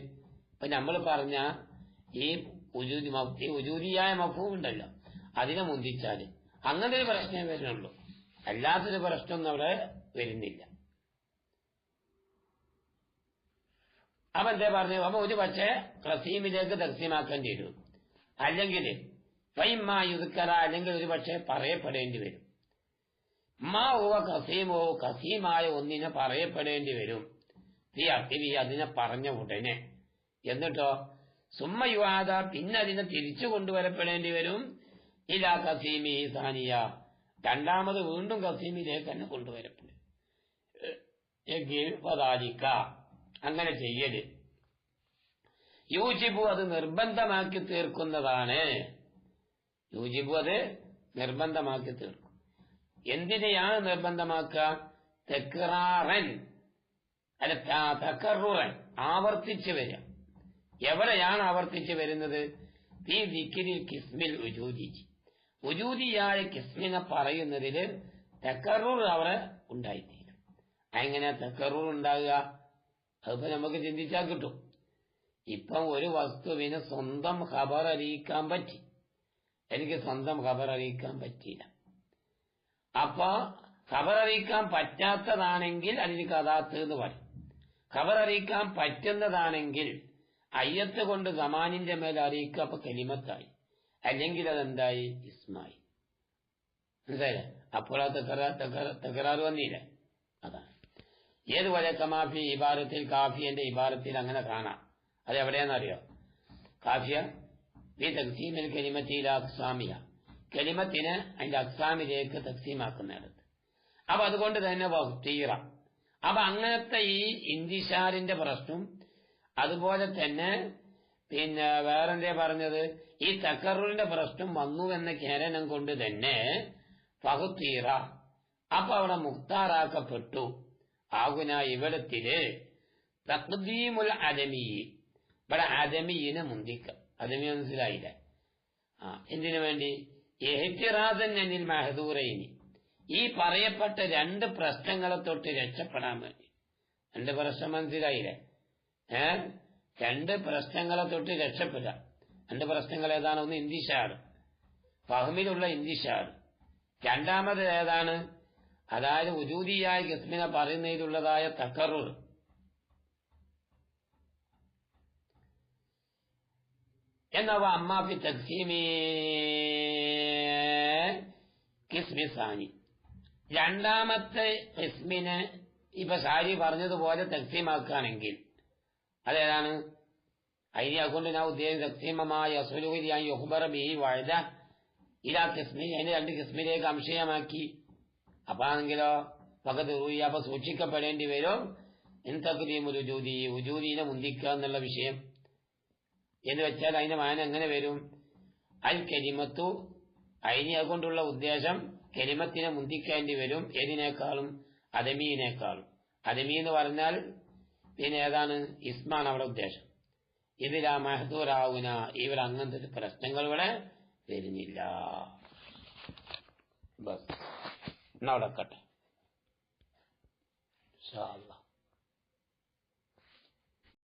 Speaker 1: ഇപ്പൊ നമ്മൾ പറഞ്ഞ ഈ ഉജൂദിയായ മഫ്ഹൂം ഉണ്ടല്ലോ, അതിനെ മുന്തിച്ചാല് അങ്ങനെ ഒരു പ്രശ്നം വരുന്നുള്ളൂ. അല്ലാത്തൊരു പ്രശ്നമൊന്നും അവിടെ വരുന്നില്ല. അപ്പൊ എന്താ പറഞ്ഞു? അപ്പൊ ഒരു പക്ഷേ ഖസീമിലേക്ക് തക്സീമാക്കേണ്ടി വരും, അല്ലെങ്കിൽ ഫൈമായുദ്ക്കറ, അല്ലെങ്കിൽ ഒരു പക്ഷേ പറയപ്പെടേണ്ടി വരും. മാ ഓവ ഖസീമോ, ഖസീമായ ഒന്നിനെ പറയപ്പെടേണ്ടി വരും. ഈ അത്തിവി അതിനെ പറഞ്ഞ ഉടനെ. എന്നിട്ടോ സുമ്മയുവാദ, പിന്നെ അതിനെ തിരിച്ചു കൊണ്ടുവരപ്പെടേണ്ടി വരും. ഇലാ ഖസീമി സാനിയ, രണ്ടാമത് വീണ്ടും ഖസീമിലേക്ക് തന്നെ കൊണ്ടുവരപ്പെടും. അങ്ങനെ ചെയ്യല് യൂജിബു, അത് നിർബന്ധമാക്കി തീർക്കുന്നതാണ്. യൂജിബു, അത് നിർബന്ധമാക്കി തീർക്കും. എന്തിനെയാണ് നിർബന്ധമാക്കുക? തെക്റാറൻ, അല്ല തക്കറുറൻ, ആവർത്തിച്ചു വരിക. എവിടെയാണ് ആവർത്തിച്ചു വരുന്നത്? ഈ ദിക്രിൽ കിസ്മിൽ ഉജൂദി, ഉജൂദിയായ കിസ്മിനെ പറയുന്നതിൽ തക്കറുർ അവിടെ ഉണ്ടായിത്തീരും. എങ്ങനെ തക്കറുർ ഉണ്ടാകുക? അതിപ്പോ നമുക്ക് ചിന്തിച്ചാൽ കിട്ടും. ഇപ്പം ഒരു വസ്തുവിന് സ്വന്തം ഖബർ അറിയിക്കാൻ പറ്റി, എനിക്ക് സ്വന്തം ഖബർ അറിയിക്കാൻ പറ്റിയില്ല. അപ്പൊ ഖബർ അറിയിക്കാൻ പറ്റാത്തതാണെങ്കിൽ അതിന് കഥാത്ത് എന്ന് പറയും. ഖബർ അറിയിക്കാൻ പറ്റുന്നതാണെങ്കിൽ അയ്യത്ത് കൊണ്ട് സമാനിന്റെ മേൽ അറിയിക്കുക, അപ്പൊ കലിമത്തായി. അല്ലെങ്കിൽ അതെന്തായി? ഇസ്മായി. മനസ്സിലായില്ലേ? അപ്പോൾ ആ തകരാറ് വന്നില്ലേ? അതാണ്. ഏതുപോലെ കമാഫി ഇബാരത്തിൽ, കാഫിയന്റെ ഇബാരത്തിൽ അങ്ങനെ കാണാം. അത് എവിടെയാണെന്നറിയോ? കാഫിയ ഈ തക്സീമിൽ കലിമത്തിയില അക്സാമിയ, കലിമത്തിന് അതിന്റെ അക്സാമിലേക്ക് തക്സീമാക്കുന്നിടത്ത്. അപ്പൊ അതുകൊണ്ട് തന്നെ വക്തീറ. അപ്പൊ അങ്ങനത്തെ ഈ ഇന്തിഷാറിന്റെ പ്രശ്നം, അതുപോലെ തന്നെ പിന്നെ വേറെന്തേ പറഞ്ഞത്, ഈ തക്കറുവിന്റെ പ്രശ്നം വന്നു എന്ന കേരളം കൊണ്ട് തന്നെ ഫഹുത്തീറ, അപ്പൊ അവിടെ മുക്താറാക്കപ്പെട്ടു. ആകുന ഇവിടത്തില് തഖ്ദീമുൽ അദമി, ഇവിടെ അദമിയെ മുന്തിക്ക. അദമി മനസ്സിലായില്ല? എന്തിനു വേണ്ടി? ഇഹ്തിറാസൻ അനിൽ മഹദൂറൈനി, ഈ പറയപ്പെട്ട രണ്ട് പ്രശ്നങ്ങളെ തൊട്ട് രക്ഷപ്പെടാൻ വേണ്ടി. രണ്ട് പ്രശ്നം മനസ്സിലായില്ലേ? രണ്ട് പ്രശ്നങ്ങളെ തൊട്ട് രക്ഷപ്പെടാം. രണ്ട് പ്രശ്നങ്ങൾ ഏതാണ്? ഒന്ന് ഇന്തിഷാർ, ഫഹ്മിലുള്ള ഇന്തിഷാർ. രണ്ടാമത് ഏതാണ്? അതായത് ഉജൂദിയായ കിസ്മിനെ പറയുന്നതിലുള്ളതായ തക്കറുർ. എന്നവ അമ്മാഫി തക്സീമി കിസ്മി സാനി, രണ്ടാമത്തെ കിസ്മിനെ ഇപ്പൊ സാരി പറഞ്ഞതുപോലെ തക്സീമാക്കുകയാണെങ്കിൽ അതേതാണ്? അതിനെ അതുകൊണ്ട് ഞാൻ ഉദ്ദേശിച്ച തക്സീമമായ അസുലുഹിയായി യൊഹ്ബറ ബിഹി വഴുത ഇലാ കിസ്മി, അതിന്റെ രണ്ട് കിസ്മിലേക്ക് അംശയമാക്കി. അപ്പൊ ആണെങ്കിലോ പകത്ത് റൂയി, അപ്പൊ സൂക്ഷിക്കപ്പെടേണ്ടി വരും. എന്തക്രീമുൽ ഉജൂദി, ഉജൂദിനെ മുന്തിക്കുക എന്നുള്ള വിഷയം എന്ന് വെച്ചാൽ അതിന്റെ മാന എങ്ങനെ വരും? അൽ കലിമത്തു, അതിനെ അതുകൊണ്ടുള്ള ഉദ്ദേശം കലിമത്തിനെ മുന്തിക്കേണ്ടി വരും. ഏതിനേക്കാളും? അദമീനേക്കാളും. അദമി എന്ന് പറഞ്ഞാൽ പിന്നെ ഏതാണ്? ഇസ്മാണ് അവിടെ ഉദ്ദേശം. ഇതിലാ മഹദൂറാവുന, ഇവിടെ അങ്ങനത്തെ പ്രശ്നങ്ങൾ ഇവിടെ വരുന്നില്ല. ബസ് നടക്കട്ടെ. ഇൻഷാ അല്ലാഹ്.